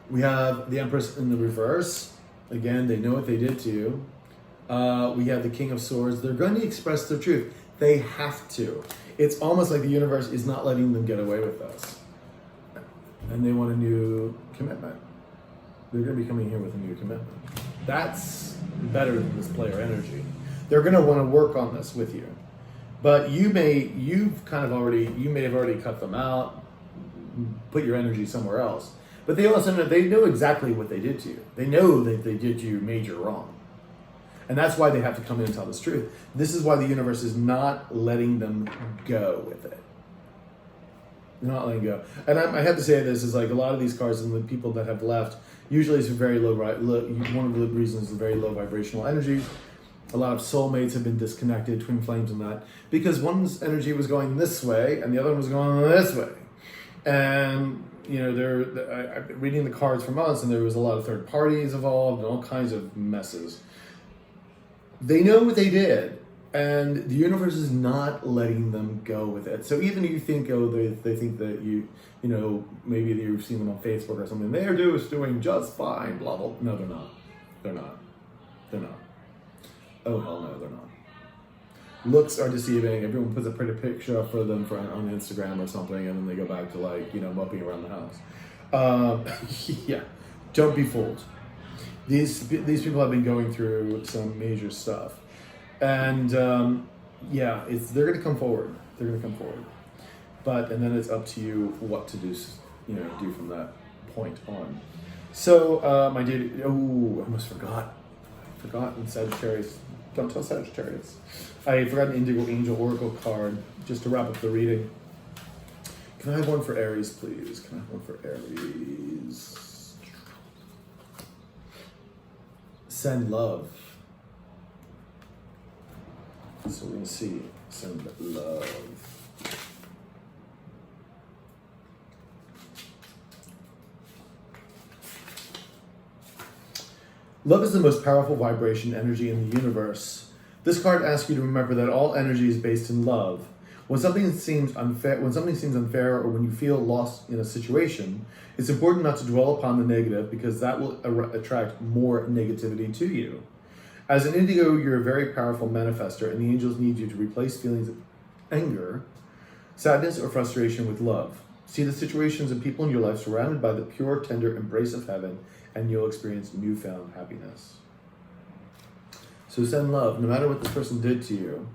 We have the Empress in the reverse. Again, they know what they did to you. We have the King of Swords. They're going to express their truth. They have to. It's almost like the universe is not letting them get away with this. And they want a new commitment. They're going to be coming here with a new commitment. That's better than this player energy. They're going to want to work on this with you. But you may have already cut them out, put your energy somewhere else. But they know exactly what they did to you. They know that they did you major wrong. And that's why they have to come in and tell this truth. This is why the universe is not letting them go with it. They're not letting go. And I have to say this is like a lot of these cards and the people that have left, usually it's very low, one of the reasons is very low vibrational energy. A lot of soulmates have been disconnected, twin flames and that, because one's energy was going this way and the other one was going this way. And I've been reading the cards for months and there was a lot of third parties involved and all kinds of messes. They know what they did, and the universe is not letting them go with it. So even if you think, they think that maybe you've seen them on Facebook or something, they're doing just fine, blah, blah. No, they're not. They're not. Oh, hell no, they're not. Looks are deceiving. Everyone puts a pretty picture up for them on Instagram or something, and then they go back to moping around the house. Yeah, don't be fooled. These people have been going through some major stuff, and they're going to come forward. And then it's up to you what to do, do from that point on. So my dear, I almost forgot. In Sagittarius. Don't tell Sagittarius. I forgot an Indigo Angel Oracle card just to wrap up the reading. Can I have one for Aries, please? Send love. So we're going to see. Send love. Love is the most powerful vibration energy in the universe. This card asks you to remember that all energy is based in love. When something seems unfair, or when you feel lost in a situation, it's important not to dwell upon the negative because that will attract more negativity to you. As an Indigo, you're a very powerful manifester, and the angels need you to replace feelings of anger, sadness, or frustration with love. See the situations and people in your life surrounded by the pure, tender embrace of heaven, and you'll experience newfound happiness. So send love, no matter what this person did to you.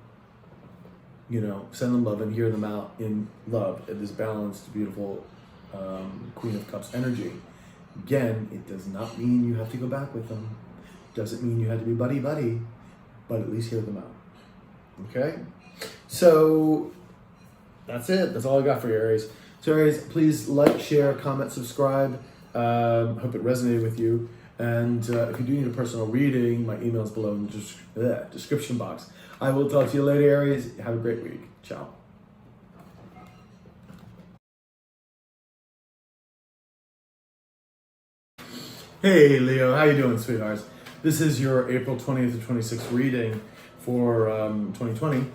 you know, send them love and hear them out in love, at this balanced, beautiful Queen of Cups energy. Again, it does not mean you have to go back with them. Doesn't mean you have to be buddy-buddy, but at least hear them out. Okay? So that's it. That's all I got for you, Aries. So Aries, please like, share, comment, subscribe. Hope it resonated with you. And if you do need a personal reading, my email is below in the description box. I will talk to you later, Aries. Have a great week. Ciao. Hey, Leo. How you doing, sweethearts? This is your April 20th to 26th reading for 2020.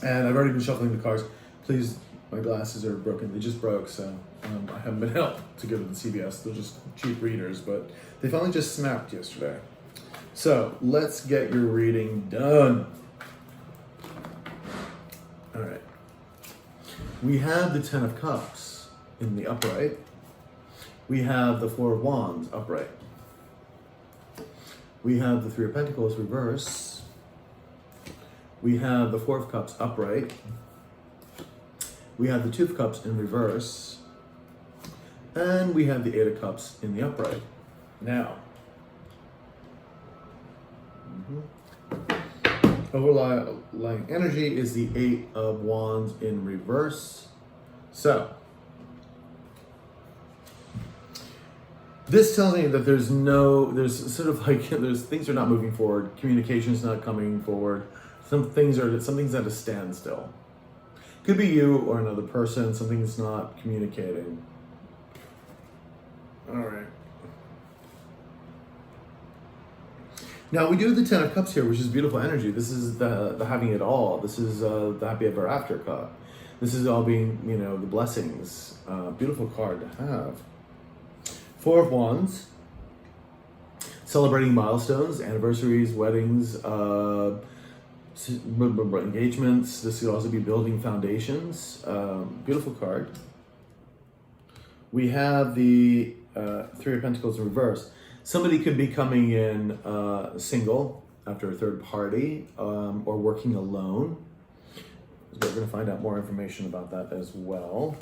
And I've already been shuffling the cards. Please, my glasses are broken. They just broke, so I haven't been able to go to the CVS. They're just cheap readers, but they finally just snapped yesterday. So let's get your reading done. All right. We have the 10 of Cups in the upright. We have the 4 of Wands upright. We have the 3 of Pentacles reverse. We have the 4 of Cups upright. We have the 2 of Cups in reverse. And we have the 8 of Cups in the upright. Now, overlying energy is the 8 of Wands in reverse. So, this tells me that there's sort of like, things are not moving forward. Communication's not coming forward. Something's at a standstill. Could be you or another person. Something's not communicating. All right. Now we do have the 10 of Cups here, which is beautiful energy. This is the having it all. This is the happy ever after cup. This is all being, you know, the blessings. Beautiful card to have. 4 of Wands. Celebrating milestones, anniversaries, weddings, engagements. This could also be building foundations. Beautiful card. We have the 3 of Pentacles in reverse. Somebody could be coming in single after a third party or working alone. We're going to find out more information about that as well.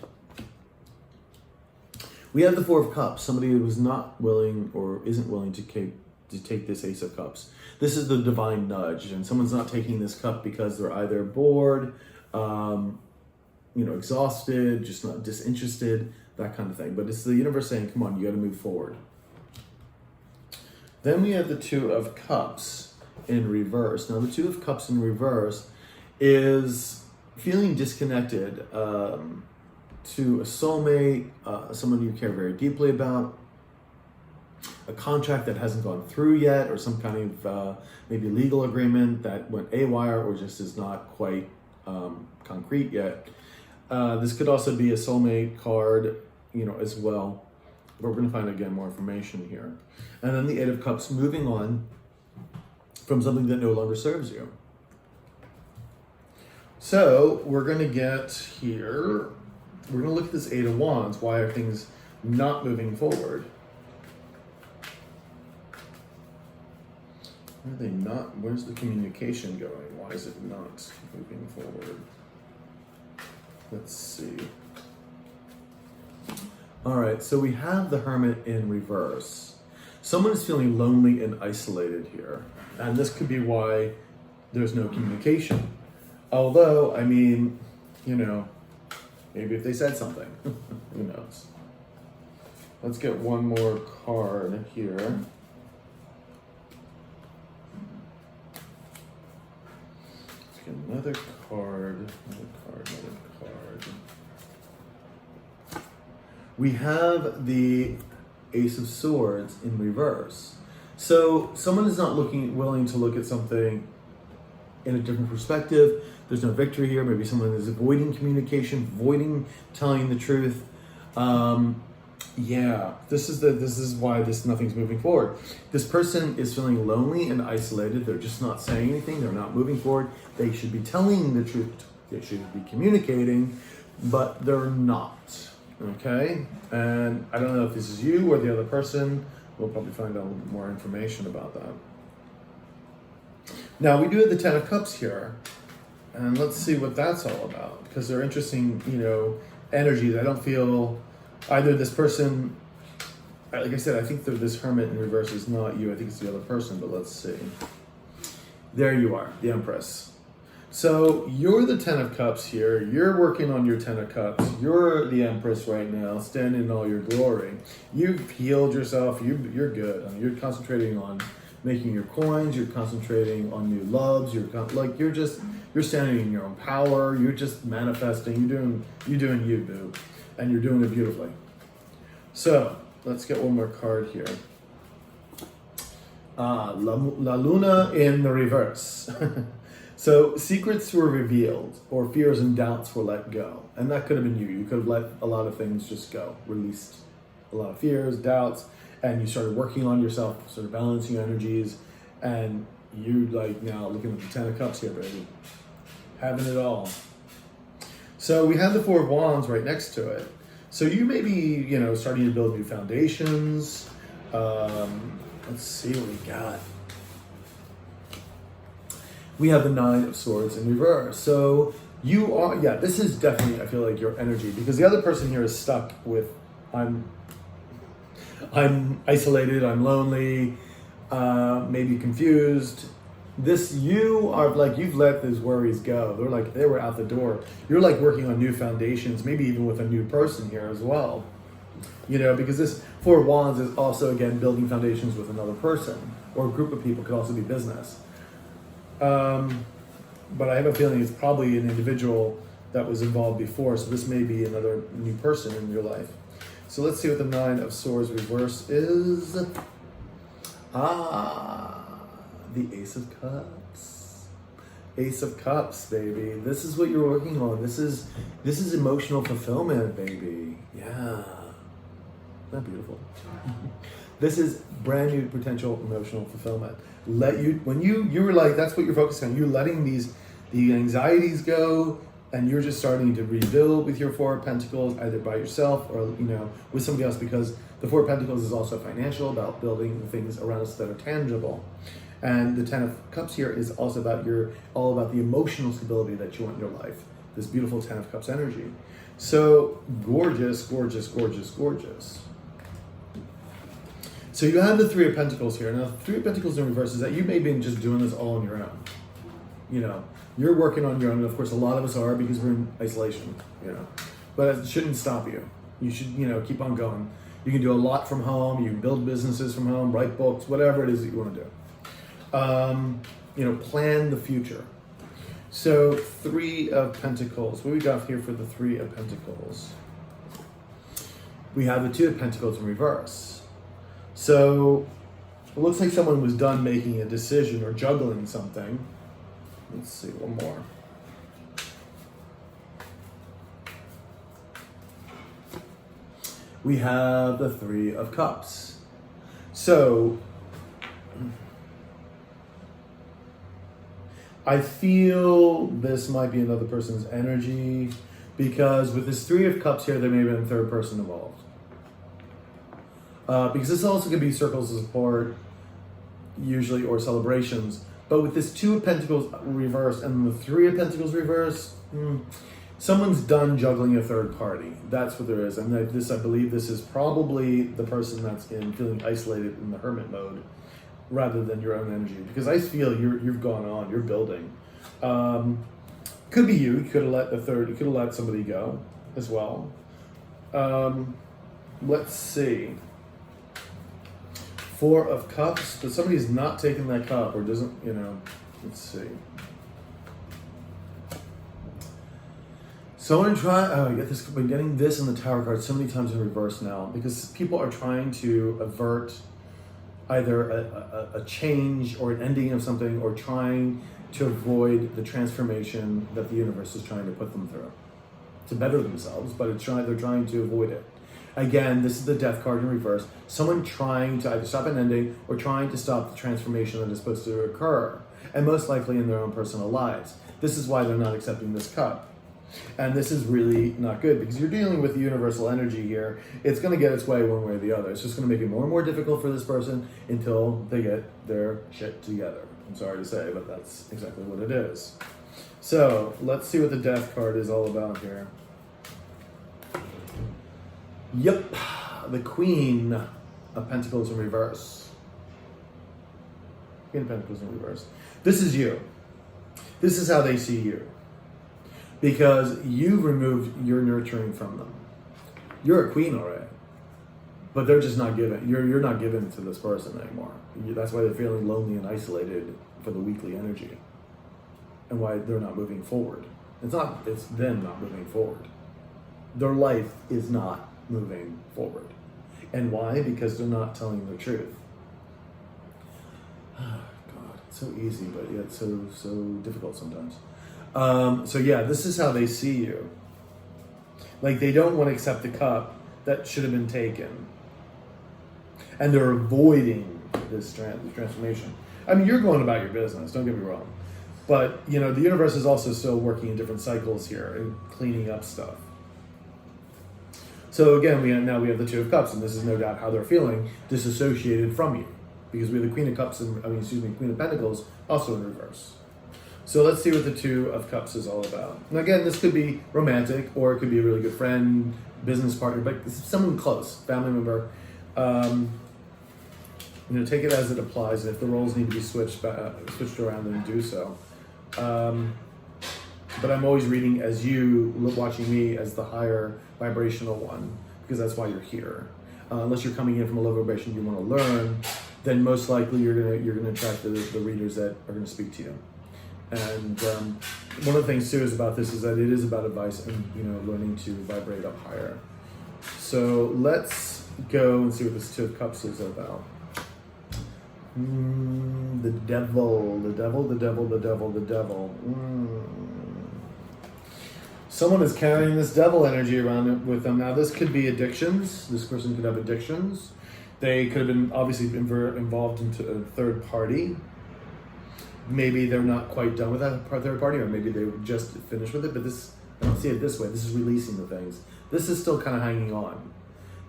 We have the 4 of Cups. Somebody who is not willing or isn't willing to take this Ace of Cups. This is the divine nudge, and someone's not taking this cup because they're either bored, exhausted, just not disinterested, that kind of thing. But it's the universe saying, come on, you got to move forward. Then we have the 2 of Cups in reverse. Now, the 2 of Cups in reverse is feeling disconnected to a soulmate, someone you care very deeply about, a contract that hasn't gone through yet, or some kind of maybe legal agreement that went awry or just is not quite concrete yet. This could also be a soulmate card, as well. But we're going to find, again, more information here. And then the 8 of Cups, moving on from something that no longer serves you. So we're going to get here, we're going to look at this 8 of Wands. Why are things not moving forward? Why are they not? Where's the communication going? Why is it not moving forward? Let's see. All right, so we have the Hermit in reverse. Someone is feeling lonely and isolated here. And this could be why there's no communication. Although, I mean, maybe if they said something, who knows? Let's get one more card here. Let's get another card. We have the Ace of Swords in reverse. So someone is not willing to look at something in a different perspective. There's no victory here. Maybe someone is avoiding communication, avoiding telling the truth. This is why nothing's moving forward. This person is feeling lonely and isolated. They're just not saying anything. They're not moving forward. They should be telling the truth. They should be communicating, but they're not. Okay? And I don't know if this is you or the other person. We'll probably find out a little bit more information about that. Now, we do have the 10 of Cups here. And let's see what that's all about, because they're interesting, energies. I don't feel either this person, like I said, I think that this Hermit in reverse is not you. I think it's the other person, but let's see. There you are, the Empress. So you're the Ten of Cups here. You're working on your Ten of Cups. You're the Empress right now, standing in all your glory. You've healed yourself. You're good. I mean, you're concentrating on making your coins. You're concentrating on new loves. You're standing in your own power. You're just manifesting. You're doing you, boo, and you're doing it beautifully. So let's get one more card here. La Luna in the reverse. So secrets were revealed, or fears and doubts were let go. And that could have been you. You could have let a lot of things just go, released a lot of fears, doubts, and you started working on yourself, sort of balancing your energies, and you now looking at the Ten of Cups here, baby. Having it all. So we have the Four of Wands right next to it. So you may be, starting to build new foundations. Let's see what we got. We have the Nine of Swords in reverse. So you are, this is definitely, I feel like, your energy, because the other person here is stuck with, I'm isolated, I'm lonely, maybe confused. You are you've let these worries go. They were out the door. You're working on new foundations, maybe even with a new person here as well. Because this Four of Wands is also, again, building foundations with another person, or a group of people, could also be business. But I have a feeling it's probably an individual that was involved before, so this may be another new person in your life. So let's see what the Nine of Swords reverse is. The Ace of Cups. Ace of Cups, baby. This is what you're working on. This is emotional fulfillment, baby. Yeah. Isn't that beautiful? This is brand new potential emotional fulfillment. When you were that's what you're focusing on. You're letting the anxieties go, and you're just starting to rebuild with your Four of Pentacles, either by yourself or with somebody else, because the Four of Pentacles is also financial, about building the things around us that are tangible. And the Ten of Cups here is also all about the emotional stability that you want in your life. This beautiful Ten of Cups energy. So gorgeous, gorgeous, gorgeous, gorgeous. So you have the Three of Pentacles here. Now, the Three of Pentacles in reverse is that you may have been just doing this all on your own. You're working on your own. And of course, a lot of us are, because we're in isolation, But it shouldn't stop you. You should, keep on going. You can do a lot from home. You can build businesses from home, write books, whatever it is that you want to do. Plan the future. So Three of Pentacles. What we got here for the Three of Pentacles? We have the Two of Pentacles in reverse. So it looks like someone was done making a decision or juggling something. Let's see, one more. We have the Three of Cups. So I feel this might be another person's energy, because with this Three of Cups here, there may have been a third person involved. Because this also could be circles of support, usually, or celebrations. But with this Two of Pentacles reversed and the Three of Pentacles reversed, someone's done juggling a third party. That's what there is. And I believe this is probably the person that's feeling isolated in the hermit mode, rather than your own energy. Because I feel you've gone on, you're building. Could be you could have let somebody go as well. Let's see. Four of Cups, but somebody's not taking that cup, or doesn't, let's see. Someone been getting this in the Tower card so many times in reverse now, because people are trying to avert either a change or an ending of something, or trying to avoid the transformation that the universe is trying to put them through to better themselves, but they're trying to avoid it. Again, this is the Death card in reverse. Someone trying to either stop an ending or trying to stop the transformation that is supposed to occur, and most likely in their own personal lives. This is why they're not accepting this cup. And this is really not good, because you're dealing with the universal energy here. It's going to get its way one way or the other. It's just going to make it more and more difficult for this person until they get their shit together. I'm sorry to say, but that's exactly what it is. So let's see what the Death card is all about here. Yep, the Queen of Pentacles in reverse. Queen of Pentacles in reverse. This is you. This is how they see you. Because you've removed your nurturing from them. You're a queen already. But they're just not given. You're not given to this person anymore. That's why they're feeling lonely and isolated for the weekly energy. And why they're not moving forward. It's them not moving forward. Their life is not moving forward. And why? Because they're not telling the truth. God, it's so easy, but yet so difficult sometimes. So yeah, this is how they see you. Like they don't want to accept the cup that should have been taken. And they're avoiding this transformation. I mean, you're going about your business, don't get me wrong. But, you know, the universe is also still working in different cycles here and cleaning up stuff. So again, we have the Two of Cups, and this is no doubt how they're feeling, disassociated from you. Because we have the Queen of Cups, Queen of Pentacles, also in reverse. So let's see what the Two of Cups is all about. And again, this could be romantic, or it could be a really good friend, business partner, but someone close, family member. Take it as it applies. If the roles need to be switched around, then do so. But I'm always reading as you, watching me as the higher vibrational one, because that's why you're here. Unless you're coming in from a low vibration you want to learn, then most likely you're gonna attract the readers that are gonna speak to you. And one of the things too is about this is that it is about advice and learning to vibrate up higher. So let's go and see what this Two of Cups is about. The devil. Someone is carrying this devil energy around with them. Now, this could be addictions. This person could have addictions. They could have been obviously involved into a third party. Maybe they're not quite done with that third party, or maybe they just finished with it. But I don't see it this way. This is releasing the things. This is still kind of hanging on.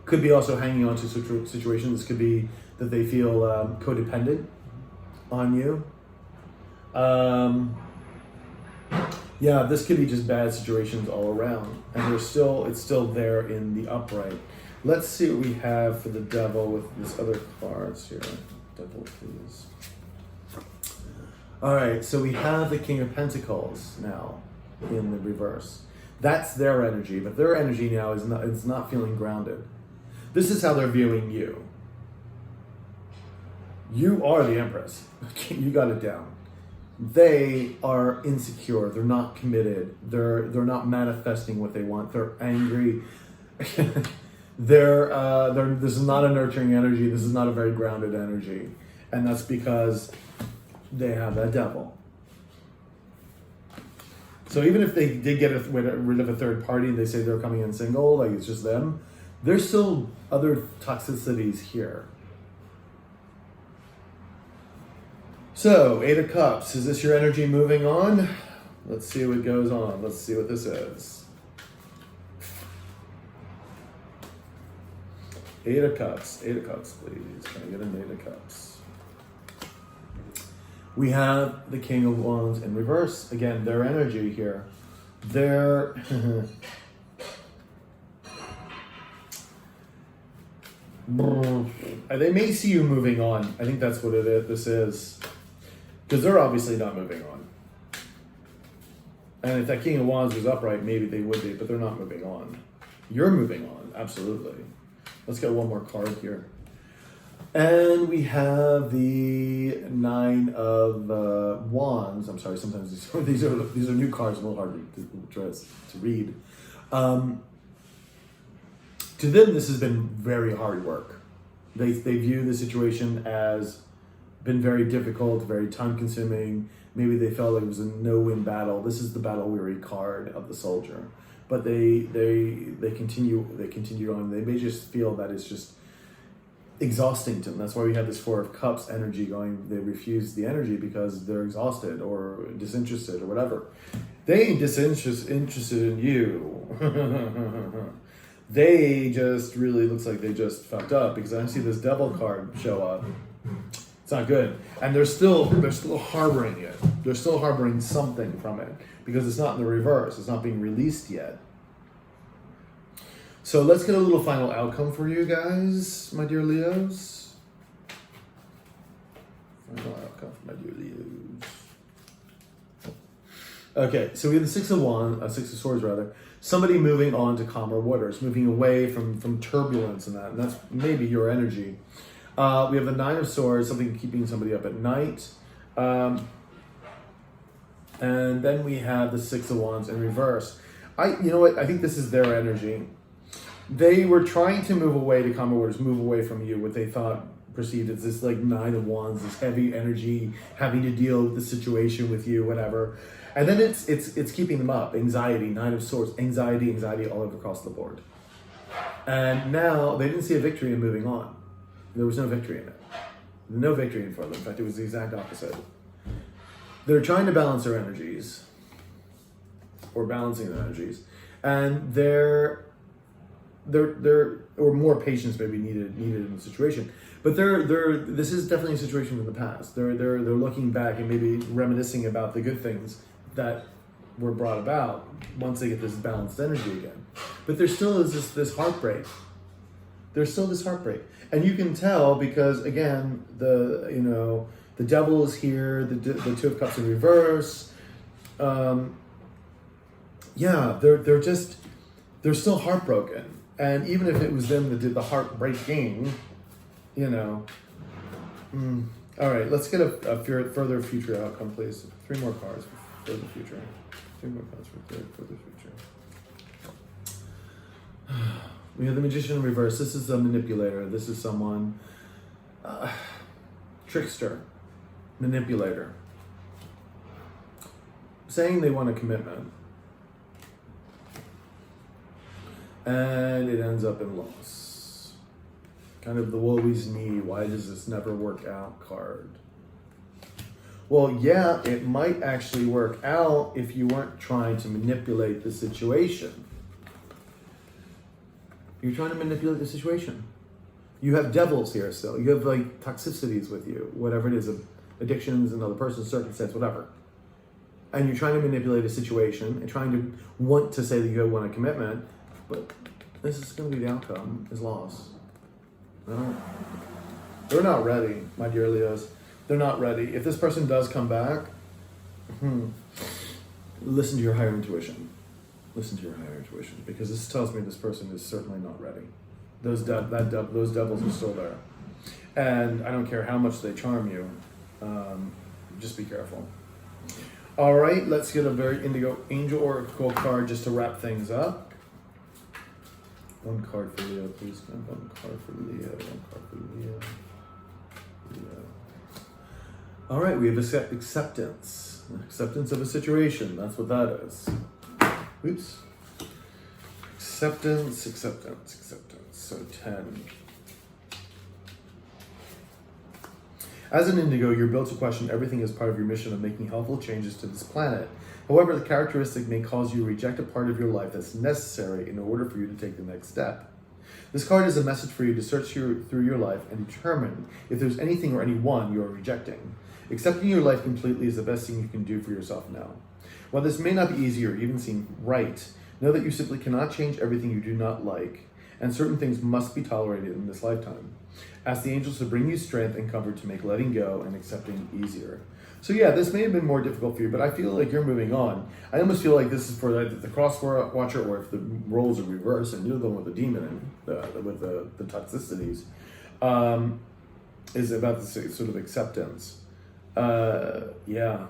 Could be also hanging on to situations. This could be that they feel codependent on you. Yeah, this could be just bad situations all around, and it's still there in the upright. Let's see what we have for the devil with these other cards here. Devil, please. All right, so we have the King of Pentacles now in the reverse. That's their energy, but their energy now is not feeling grounded. This is how they're viewing you. You are the Empress. You got it down. They are insecure. They're not committed. They're not manifesting what they want. They're angry. This is not a nurturing energy. This is not a very grounded energy. And that's because they have that devil. So even if they did get rid of a third party and they say they're coming in single, like it's just them, there's still other toxicities here. So, Eight of Cups, is this your energy moving on? Let's see what goes on. Let's see what this is. Eight of Cups, please. Can I get an Eight of Cups? We have the King of Wands in reverse. Again, their energy here. They may see you moving on. I think that's what this is. Because they're obviously not moving on. And if that King of Wands was upright, maybe they would be, but they're not moving on. You're moving on, absolutely. Let's get one more card here. And we have the Nine of Wands. I'm sorry, sometimes these are new cards, a little hard to read. To them, this has been very hard work. They view the situation as been very difficult, very time-consuming. Maybe they felt like it was a no-win battle. This is the battle-weary card of the soldier. But they continue on. They may just feel that it's just exhausting to them. That's why we have this Four of Cups energy going. They refuse the energy because they're exhausted or disinterested or whatever. They ain't interested in you. They just really looks like they just fucked up, because I see this Devil card show up. It's not good, and they're still harboring it. They're still harboring something from it because it's not in the reverse. It's not being released yet. So let's get a little final outcome for you guys, my dear Leos. Final outcome for my dear Leos. Okay, so we have the Six of Swords rather. Somebody moving on to calmer waters, moving away from turbulence and that's maybe your energy. We have the Nine of Swords, something keeping somebody up at night. And then we have the Six of Wands in reverse. You know what? I think this is their energy. They were trying to move away to calmer waters, move away from you, what they thought perceived as this like Nine of Wands, this heavy energy, having to deal with the situation with you, whatever. And then it's keeping them up. Anxiety, Nine of Swords, anxiety all over across the board. And now they didn't see a victory in moving on. There was no victory in it. No victory in front of them. In fact, it was the exact opposite. They're trying to balance their energies, or balancing their energies, and they're or more patience may be needed in the situation. But this is definitely a situation from the past. They're looking back and maybe reminiscing about the good things that were brought about once they get this balanced energy again. But there still is this heartbreak. There's still this heartbreak, and you can tell because again the Devil is here, the Two of Cups in reverse. They're still heartbroken. And even if it was them that did the heartbreaking, All right, let's get a further future outcome, please. 3 more cards for the future. 3 more cards for the future. We have the Magician in reverse. This is a manipulator. This is someone, trickster. Manipulator, saying they want a commitment, and it ends up in loss. Kind of the woe is me, why does this never work out card. Well, yeah, it might actually work out if you weren't trying to manipulate the situation. You're trying to manipulate the situation. You have devils here still. You have like toxicities with you, whatever it is, addictions, another person's circumstance, whatever. And you're trying to manipulate a situation and trying to want to say that you want a commitment, but this is going to be the outcome, is loss. No. They're not ready, my dear Leos. They're not ready. If this person does come back, listen to your higher intuition. Listen to your higher intuition, because this tells me this person is certainly not ready. Those devils are still there. And I don't care how much they charm you. Just be careful. All right, let's get a very Indigo Angel Oracle card just to wrap things up. 1 card for Leo, please. 1 card for Leo. 1 card for Leo. Leo. All right, we have acceptance. Acceptance of a situation. That's what that is. Oops. Acceptance. So 10. As an Indigo, you're built to question everything as part of your mission of making helpful changes to this planet. However, the characteristic may cause you to reject a part of your life that's necessary in order for you to take the next step. This card is a message for you to search through your life and determine if there's anything or anyone you are rejecting. Accepting your life completely is the best thing you can do for yourself now. While this may not be easy or even seem right, know that you simply cannot change everything you do not like, and certain things must be tolerated in this lifetime. Ask the angels to bring you strength and comfort to make letting go and accepting easier. So yeah, this may have been more difficult for you, but I feel like you're moving on. I almost feel like this is for the cross watcher, or if the roles are reversed and you're the one with the demon and with the toxicities, is about this sort of acceptance. Yeah.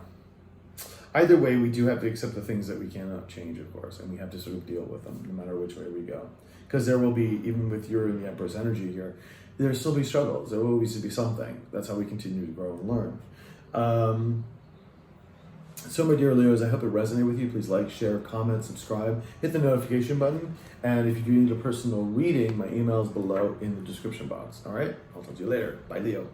Either way, we do have to accept the things that we cannot change, of course, and we have to sort of deal with them no matter which way we go. Because there will be, even with your and the Empress energy here, there'll still be struggles. There will always be something. That's how we continue to grow and learn. So my dear Leos, I hope it resonated with you. Please like, share, comment, subscribe, hit the notification button. And if you do need a personal reading, my email is below in the description box. All right? I'll talk to you later. Bye, Leo.